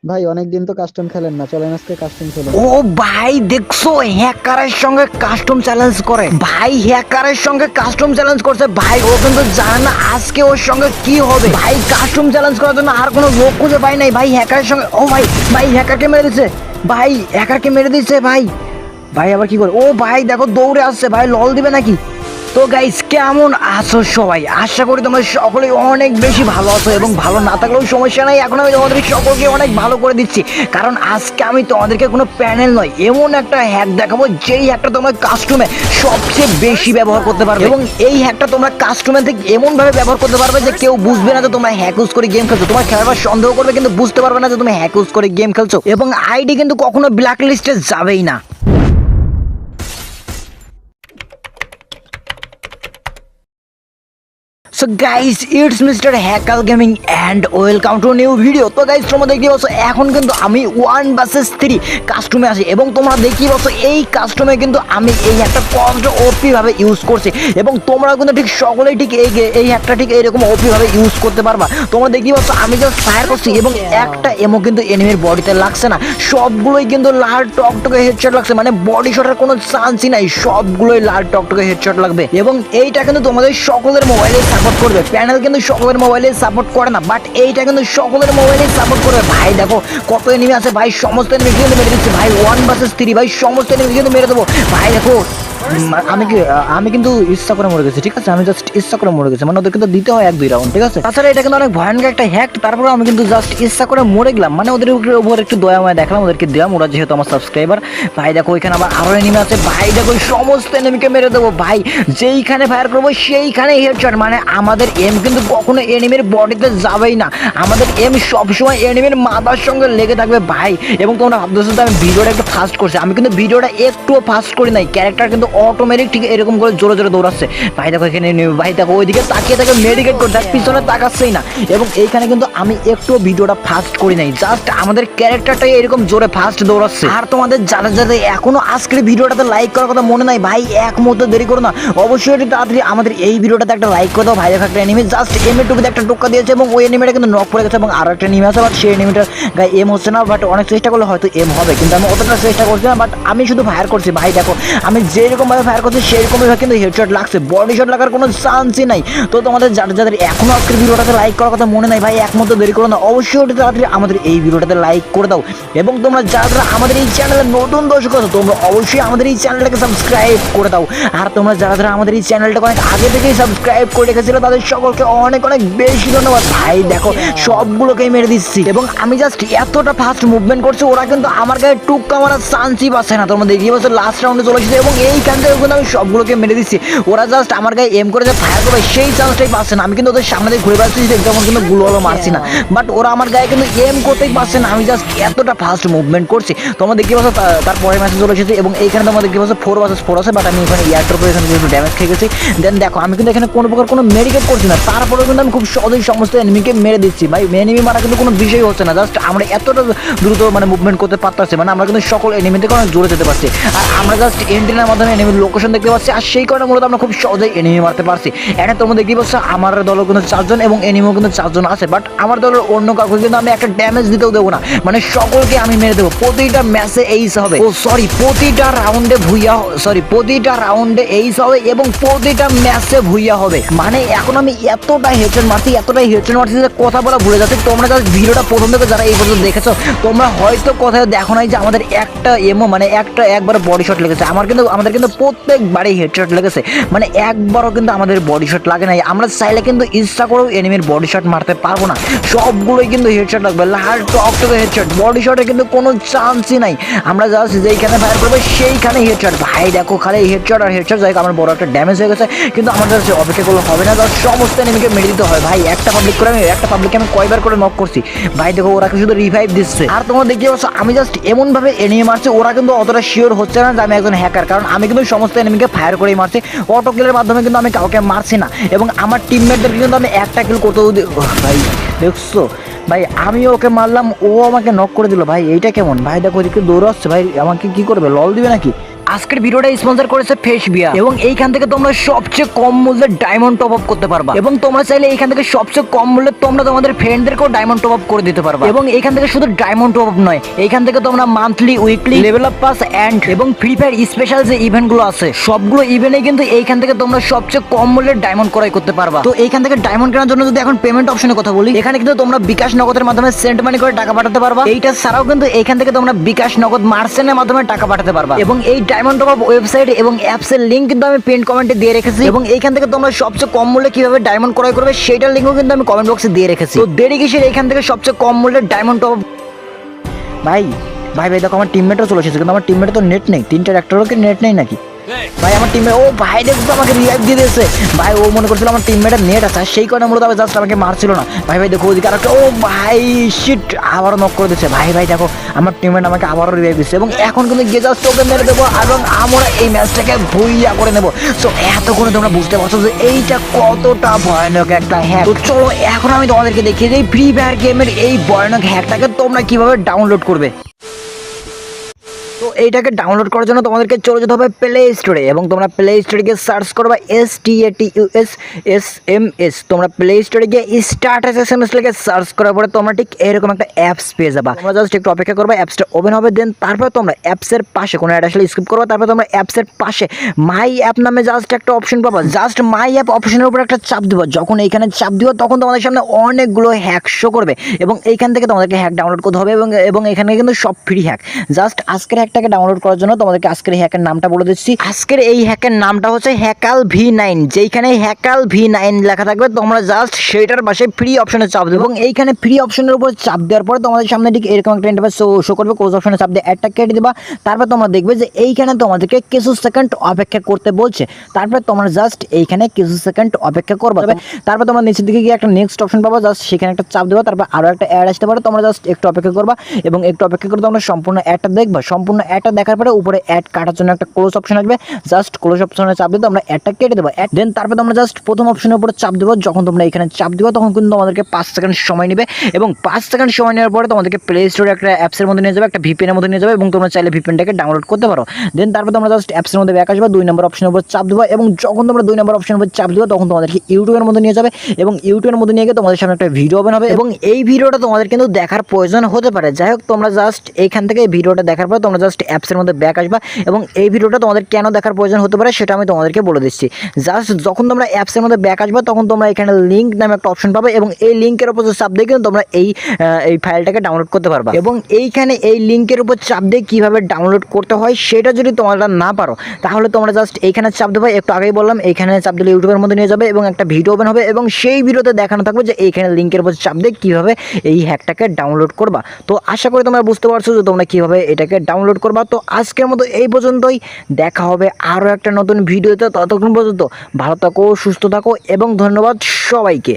ভাই অনেকদিন তো কাস্টম খেলেন না, চলেন আজকে কাস্টম খেলুন। ও ভাই দেখছো হ্যাকারের সঙ্গে কাস্টম চ্যালেঞ্জ করে ভাই, হ্যাকারের সঙ্গে কাস্টম চ্যালেঞ্জ করছে ভাই। ও কিন্তু জানে না আজকে ওর সঙ্গে কি হবে ভাই। কাস্টম চ্যালেঞ্জ করার জন্য আর কোনো লোক খুঁজে পাই নাই ভাই হ্যাকারের সঙ্গে। ও ভাই, ভাই হ্যাকারকে মেরে দিচ্ছে ভাই, হ্যাকারকে মেরে দিচ্ছে ভাই। ভাই আবার কি করে? ও ভাই দেখো দৌড়ে আসছে ভাই, লল দিবে নাকি? তো গাইস কেমন আছো সবাই? আশা করি তোমরা সকলেই অনেক বেশি ভালো আছো, এবং ভালো না থাকলেও সমস্যা নাই। এখন আমি তোমাদের সকলকে অনেক ভালো করে দিচ্ছি, কারণ আজকে আমি তোমাদেরকে কোনো প্যানেল নয়, এমন একটা হ্যাক দেখাবো যেই হ্যাকটা তোমরা কাস্টমে সবচেয়ে বেশি ব্যবহার করতে পারবে। এবং এই হ্যাকটা তোমরা কাস্টমে থেকে এমন ভাবে ব্যবহার করতে পারবে যে কেউ বুঝবে না যে তোমরা হ্যাক ইউজ করে গেম খেলছো। তোমার খেলাবার সন্দেহ করবে কিন্তু বুঝতে পারবে না যে তুমি হ্যাক ইউজ করে গেম খেলছো, এবং আইডি কিন্তু কখনো ব্ল্যাক লিস্টে যাবেই না। So guys it's mister Hackal gaming and welcome to new video. তো গাইস তোমরা দেখতে পাচ্ছ এখন কিন্তু আমি 1 vs 3 কাস্টমে আছি, এবং তোমরা দেখতে পাচ্ছ এই কাস্টমে কিন্তু আমি এই হ্যাকটা কতটা ওপি ভাবে ইউজ করছি, এবং তোমরা কিন্তু ঠিক সকলেই ঠিক এই হ্যাকটা ঠিক এইরকম ওপি ভাবে ইউজ করতে পারবা। তোমরা দেখতে পাচ্ছ আমি জাস্ট ফায়ার করছি, এবং একটা এমও কিন্তু এনিমির বডিতে লাগছে না, সবগুলোই কিন্তু লাল টকটকে হেডশট লাগছে, মানে বডি শটের কোনো চান্সই নাই, সবগুলোই লাল টকটকে হেডশট লাগবে। এবং এইটা কিন্তু তোমাদের সকলের মোবাইলে সাপোর্ট করবে। প্যানেল কিন্তু সকলের মোবাইলে সাপোর্ট করে না, বাট এইটা কিন্তু সকলের মোবাইলে সাপোর্ট করবে। ভাই দেখো কত এনিমি আছে ভাই, সমস্ত এনিমি কিন্তু মেরে দিচ্ছে ভাই। 1 vs 3 ভাই, সমস্ত এনিমি কিন্তু মেরে দেবো ভাই। দেখো আমি কিন্তু ইচ্ছা করে মরে গেছি, ঠিক আছে? আমি জাস্ট ইচ্ছা করে মরে গেছি, মানে ওদের কিন্তু দিতে হয় 1-2 রাউন্ড, ঠিক আছে? তাছাড়া এটা কিন্তু অনেক ভয়ানক একটা হ্যাক। তারপরে আমি কিন্তু জাস্ট ইচ্ছা করে মরে গেলাম, মানে ওদের উপর একটু দয়াময় দেখলাম, ওদেরকে দিলাম, ওরা যেহেতু আমার সাবস্ক্রাইবার। ভাই দেখো ওইখানে আবার আরো এনিমি আছে ভাই, দেখো সমস্ত এনিমিকে মেরে দেবো ভাই। যেইখানে ফায়ার করবো সেইখানে হেডশট, মানে আমাদের এম কিন্তু কখনো এনিমির বডিতে যাবেই না, আমাদের এম সবসময় এনিমির মাথার সঙ্গে লেগে থাকবে ভাই। এবং তোমরা ভাবতেছো আমি ভিডিওটা একটু ফাস্ট করছি, আমি কিন্তু ভিডিওটা একটুও ফাস্ট করি নাই, ক্যারেক্টার কিন্তু অটোমেটিক ঠিক এরকম করে জোরে জোরে দৌড়াচ্ছে ভাই। দেখো এখানে ভাই দেখো ওইদিকে তাকিয়ে তাকে মেডিকেট করছে, পিছনে তাকাচ্ছেই না। এবং এইখানে কিন্তু আমি একটু ভিডিওটা ফাস্ট করি নাই, জাস্ট আমাদের ক্যারেক্টারটাই এরকম জোরে ফাস্ট দৌড়াচ্ছে। আর তোমাদের যারা যারা এখনো আজকের ভিডিওটাতে লাইক করার কথা মনে নাই ভাই, এক মুহূর্ত দেরি করো না, অবশ্যই একটু তাড়াতাড়ি আমাদের এই ভিডিওটাতে একটা লাইক করে দাও ভাই। দেখো একটা এনিমি জাস্ট এমের টুকুতে একটা টোক্কা দিয়েছে, এবং ওই এনিমিটা কিন্তু নক পড়ে গেছে, এবং আরো একটা এনিমি আছে, বাট সেই এনিমিটার গায়ে এম হচ্ছে না, বাট অনেক চেষ্টা করলে হয়তো এম হবে, কিন্তু আমি অতটা চেষ্টা করছি না, বাট আমি শুধু ফায়ার করছি ভাই। দেখো আমি যেরকম ভাবে ফায়ার করছি সেরকমই কিন্তু হেডশট লাগছে, বডি শট লাগার কোনো চান্সই নাই। তো তোমাদের যাদের যাদের এখনো আজকের ভিডিওটাতে লাইক করার কথা মনে নাই ভাই, এক মুহূর্ত দেরি করো না, অবশ্যই ওটা তাড়াতাড়ি আমাদের এই ভিডিওটাতে লাইক করে দাও। এবং তোমরা যারা আমাদের এই চ্যানেলে নতুন দর্শক আছো, তোমরা অবশ্যই আমাদের এই চ্যানেলটাকে সাবস্ক্রাইব করে দাও। আর তোমরা যারা যারা আমাদের এই চ্যানেলটাকে অনেক আগে থেকেই সাবস্ক্রাইব করে রেখেছিল তাদের সকলকে অনেক অনেক বেশি ধন্যবাদ ভাই। দেখো সবগুলোকেই মেরে দিচ্ছি, এবং আমি জাস্ট এতটা ফাস্ট মুভমেন্ট করছি, ওরা কিন্তু আমার গায়ে টুক্কা মারার চান্সই পাচ্ছে না। তোমরা দেখিয়ে বছর লাস্ট রাউন্ডে চলে এসেছে, এবং এইখান থেকে কিন্তু আমি সবগুলোকে মেরে দিচ্ছি। ওরা জাস্ট আমার গায়ে এম করে যে ফায়ার করবে সেই চান্সটাই পাচ্ছে না। আমি কিন্তু ওদের সামনে দিয়ে ঘুরে বেড়াচ্ছি, যেমন কিন্তু গুলো মারছি না, বাট ওরা আমার গায়ে কিন্তু এম করতেই পারছে না। আমি জাস্ট এতটা ফাস্ট মুভমেন্ট করছি। তোমরা দেখতে পাচ্ছ তারপরে ম্যাচে চলে এসেছে, এবং এইখানে তোমরা দেখতে পাচ্ছ 4 vs 4 আছে, বাট আমি এখানে এয়ারড্রপে এখানে একটু ড্যামেজ খেয়ে গেছি। দেন দেখো আমি কিন্তু এখানে কোনো প্রকার কোনো মেডিকেট করছি না, তারপরেও কিন্তু আমি খুব সহজেই সমস্ত এনিমিকে মেরে দিচ্ছি ভাই। এনিমি মারা কিন্তু কোনো বিষয় হচ্ছে না, জাস্ট আমরা এতটা দ্রুত মানে মুভমেন্ট করতে পারতেছি, মানে আমরা কিন্তু সকল এনিমি থেকে অনেক জোরে যেতে পারছি। আর আমরা জাস্ট এন্ট্রিনের মাধ্যমে এনিমির লোকেশন দেখতে পাচ্ছি, আর সেই কারণে মূলত আমরা খুব সহজেই এনিমি মারতে পারছি। এটা তোমরা দেখতে পাচ্ছ আমার দলের কিন্তু 4 জন, এবং এনিমিও কিন্তু 4 জন আছে, বাট আমার দলের অন্য কাউকে কিন্তু আমি একটা ড্যামেজ দিতেও দেবো না, মানে সকলকে আমি মেরে দেবো। প্রতিটা ম্যাচে এইস হবে, ও সরি প্রতিটা রাউন্ডে ভুইয়া, সরি প্রতিটা রাউন্ডে এইস হবে, এবং প্রতিটা ম্যাচে ভুইয়া হবে। মানে এখন আমি এতটাই হেডশট মারছি, এতটাই হেডশট মারছি যে কথা বলা ভুলে যাচ্ছে। তোমরা জাস্ট ভিডিওটা প্রথম থেকে যারা এই পর্যন্ত দেখেছো, তোমরা হয়তো কোথায় দেখো নাই যে আমাদের একটা এমও মানে একবার বডি শট লেগেছে। আমাদের কিন্তু প্রত্যেকবারই হেডশট লেগেছে, মানে একবারও কিন্তু আমাদের বডি শট লাগে নাই। আমরা চাইলে কিন্তু ইচ্ছা করেও এনিমির বডি শট মারতে পারবো না, সবগুলোই কিন্তু হেডশট লাগবে, লাল টক টকে হেডশট, বডি শটে কিন্তু কোনো চান্সই নাই। আমরা জাস্ট যেইখানে ফায়ার করবো সেইখানে হেডশট ভাই। দেখো খালি হেডশট আর হেডশট, যাই আমার বড় একটা ড্যামেজ হয়ে গেছে, কিন্তু আমাদের অপেক্ষা করলে হবে না, জাস্ট সমস্ত এনিমিকে মেরে দিতে হয় ভাই। একটা পাবলিককে আমি কয়বার করে নক করছি ভাই। দেখো ওরা শুধু রিভাইভ দিচ্ছে। আর তোমরা দেখতে পাচ্ছ আমি জাস্ট এমন ভাবে এনিমি মারছি, ওরা কিন্তু অতটা শিওর হচ্ছে না যে আমি একজন হ্যাকার, কারণ আমি কিন্তু সমস্ত এনিমিকে ফায়ার করেই মারছি, অটো কিলের মাধ্যমে কিন্তু আমি কাউকে মারছি না। এবং আমার টিমমেটদেরকে কিন্তু আমি একটা কিল করতেও ভাই। দেখছো ভাই আমি ওকে মারলাম, ও আমাকে নক করে দিল ভাই, এইটা কেমন ভাই? দেখো ওদিকে দৌড়াচ্ছে ভাই, আমাকে কি করবে, লল দিবে নাকি? আজকের ভিডিওটা স্পন্সর করেছে ফেসবিয়া এবং এইখান থেকে তোমরা সবচেয়ে কম মূল্যে ডায়মন্ড টপ আপ করতে পারবা এবং তোমরা চাইলে এইখান থেকে সবচেয়ে কম মূল্যে তোমরা তোমাদের ফ্রেন্ডদেরকেও ডায়মন্ড টপ আপ করে দিতে পারবা এবং এইখান থেকে শুধু ডায়মন্ড টপ আপ নয়, এইখান থেকে তোমরা monthly, weekly, level up pass and এবং ফ্রি ফায়ার স্পেশাল যে ইভেন্ট গুলো আছে সবগুলো ইভেন্টে কিন্তু এইখান থেকে তোমরা সবচেয়ে কম মূল্যে ডায়মন্ড ক্রয় করতে পারবা। তো এইখান থেকে ডায়মন্ড কেনার জন্য যদি এখন পেমেন্ট অপশনের কথা বলি, এখানে কিন্তু তোমরা বিকাশ নগদের মাধ্যমে সেন্ট মানি করে টাকা পাঠাতে পারবা। এইটা ছাড়াও কিন্তু এইখান থেকে তোমরা বিকাশ নগদ মার্চেন্টের মাধ্যমে টাকা পাঠাতে পারবা এবং এই ডায়মন্ড টপ আপ ওয়েবসাইট এবং অ্যাপস এর লিংক কিন্তু আমি পিন কমেন্টে দিয়ে রেখেছি এবং এইখান থেকে তোমরা সবচেয়ে কম মূল্যে কিভাবে ডায়মন্ড ক্রয় করবে সেটার লিংকও কিন্তু আমি কমেন্ট বক্সে দিয়ে রেখেছি। তো দেরি কিসের, এইখান থেকে সবচেয়ে কম মূল্যে ডায়মন্ড টপ আপ। ভাই ভাই ভাই দেখো আমার টিমমেটও চলে এসেছে, কিন্তু আমার টিমমেটে তো নেট নেই। তিনটা একটারও কি নেট নেই নাকি? ভাই আমার টিমমেট, ও ভাই দেখো তো আমাকে রিভাইভ দিয়ে দিয়েছে। ভাই ও মনে করছিল আমার টিমমেটের নেট আছে, সেই কারণে মূলত জাস্ট আমাকে মারছিল না। ভাই ভাই দেখো ওদিকে আরেকটা, ও ভাই শিট, আবারও নক করে দিচ্ছে। ভাই ভাই দেখো আমার টিমমেট আমাকে আবারও রিভাইভ দিচ্ছে এবং এখন কিন্তু গিয়ে জাস্ট ওকে মেরে দেবো এবং আমরা এই ম্যাচটাকে ভুইয়া করে নেবো। সো এতক্ষণে তোমরা বুঝতে পারছো যে এইটা কতটা ভয়ানক একটা হ্যাক। তো চলো এখন আমি তোমাদেরকে দেখিয়ে দিই ফ্রি ফায়ার গেমের এই ভয়ানক হ্যাকটাকে তোমরা কিভাবে ডাউনলোড করবে। তো এইটাকে ডাউনলোড করার জন্য তোমাদেরকে চলে যেতে হবে প্লে স্টোরে এবং তোমরা প্লে স্টোরে গিয়ে সার্চ করবা STATUSSMS। তোমরা প্লে স্টোরে গিয়ে StartSMS লিখে সার্চ করার পরে তোমরা ঠিক এরকম একটা অ্যাপস পেয়ে যাবা। তোমরা জাস্ট একটু অপেক্ষা করবা, অ্যাপসটা ওপেন হবে, দেন তারপর তোমরা অ্যাপসের পাশে কোনো অ্যাড আসলে স্কিপ করবা, তারপর তোমরা অ্যাপসের পাশে মাই অ্যাপ নামে জাস্ট একটা অপশন পাবা। জাস্ট মাই অ্যাপ অপশনের উপর একটা চাপ দিবা। যখন এইখানে চাপ দিবা তখন তোমাদের সামনে অনেকগুলো হ্যাক শো করবে এবং এইখান থেকে তোমাদেরকে হ্যাক ডাউনলোড করতে হবে এবং এখানে কিন্তু সব ফ্রি হ্যাক। জাস্ট আজকের হ্যাকটাকে ডাউনলোড করার জন্য তোমাদেরকে আজকের এই হ্যাকের নামটা বলে দিচ্ছি। আজকের এই হ্যাকের নামটা হচ্ছে হ্যাকাল V9। যেইখানে হ্যাকাল V9 লেখা থাকবে তোমরা জাস্ট সেটার পাশে ফ্রি অপশনে চাপ দেবে এবং এইখানে ফ্রি অপশনের উপর চাপ দেওয়ার পরে তোমাদের সামনে ঠিক এরকম একটা ইন্টারফেস শো করবে। ক্লোজ অপশনে চাপ দিয়ে অ্যাডটা কেটে দিবা। তারপর তোমরা দেখবে যে এইখানে তোমাদেরকে কিছু সেকেন্ড অপেক্ষা করতে বলছে। তারপর তোমরা জাস্ট এইখানে কিছু সেকেন্ড অপেক্ষা করবে। তারপর তোমরা নিচের দিকে গিয়ে একটা নেক্সট অপশন পাবা, জাস্ট সেখানে একটা চাপ দেবা। তারপর আরো একটা অ্যাড আসতে পারে, তোমরা জাস্ট একটু অপেক্ষা করবা এবং একটু অপেক্ষা করে তোমরা সম্পূর্ণ অ্যাডটা দেখবা। সম্পূর্ণ অ্যাডটা দেখার পরে উপরে অ্যাড কাটার জন্য একটা ক্লোজ অপশন আসবে, জাস্ট ক্লোজ অপশনে চাপ দিয়ে তোমরা অ্যাডটা কেটে দেবা। দেন তারপর তোমরা জাস্ট প্রথম অপশনের উপরে চাপ দেবো। যখন তোমরা এখানে চাপ দিবা তখন কিন্তু তোমাদেরকে 5 সেকেন্ড সময় নেবে এবং 5 সেকেন্ড সময় নেওয়ার পরে তোমাদেরকে প্লে স্টোরে একটা অ্যাপসের মধ্যে নিয়ে যাবে, একটা ভিপিএনের মধ্যে নিয়ে যাবে এবং তোমরা চাইলে ভিপিএনটাকে ডাউনলোড করতে পারো। দেন তারপর তোমরা জাস্ট অ্যাপসের মধ্যে ব্যাক আসবে, 2 নম্বর অপশনের উপর চাপ দেবো এবং যখন তোমরা 2 নম্বর অপশনের উপর চাপ দিবা তখন তোমাদেরকে ইউটিউবের মধ্যে নিয়ে যাবে এবং ইউটিউবের মধ্যে নিয়ে গিয়ে তোমাদের সামনে একটা ভিডিও ওপেন হবে এবং এই ভিডিওটা তোমাদের কিন্তু দেখার প্রয়োজন হতে পারে। যাই হোক তোমরা জাস্ট এইখান থেকে ভিডিওটা দেখার পর তোমরা জাস্ট অ্যাপসের মধ্যে ব্যাক আসবা এবং এই ভিডিওটা তোমাদের কেন দেখার প্রয়োজন হতে পারে সেটা আমি তোমাদেরকে বলে দিচ্ছি। জাস্ট যখন তোমরা অ্যাপসের মধ্যে ব্যাক আসবে তখন তোমরা এখানে লিঙ্ক নামে একটা অপশন পাবে এবং এই লিঙ্কের উপর চাপ দিয়ে কিন্তু তোমরা এই ফাইলটাকে ডাউনলোড করতে পারবা এবং এইখানে এই লিঙ্কের উপর চাপ দিয়ে কিভাবে ডাউনলোড করতে হয় সেটা যদি তোমরা না পারো তাহলে তোমরা জাস্ট এইখানে চাপ দেবে। একটু আগেই বললাম এইখানে চাপ দিলে ইউটিউবের মধ্যে নিয়ে যাবে এবং একটা ভিডিও ওপেন হবে এবং সেই ভিডিওতে দেখানো থাকবে যে এইখানে লিঙ্কের উপর চাপ দিয়ে কিভাবে এই হ্যাকটাকে ডাউনলোড করবা। তো আশা করি তোমরা বুঝতে পারছো যে তোমরা কিভাবে এটাকে ডাউনলোড করবা। তো আজকের মতো এই পর্যন্তই, দেখা হবে আরও একটা নতুন ভিডিওতে। ততক্ষণ পর্যন্ত ভালো থাকো, সুস্থ থাকো এবং ধন্যবাদ সবাইকে।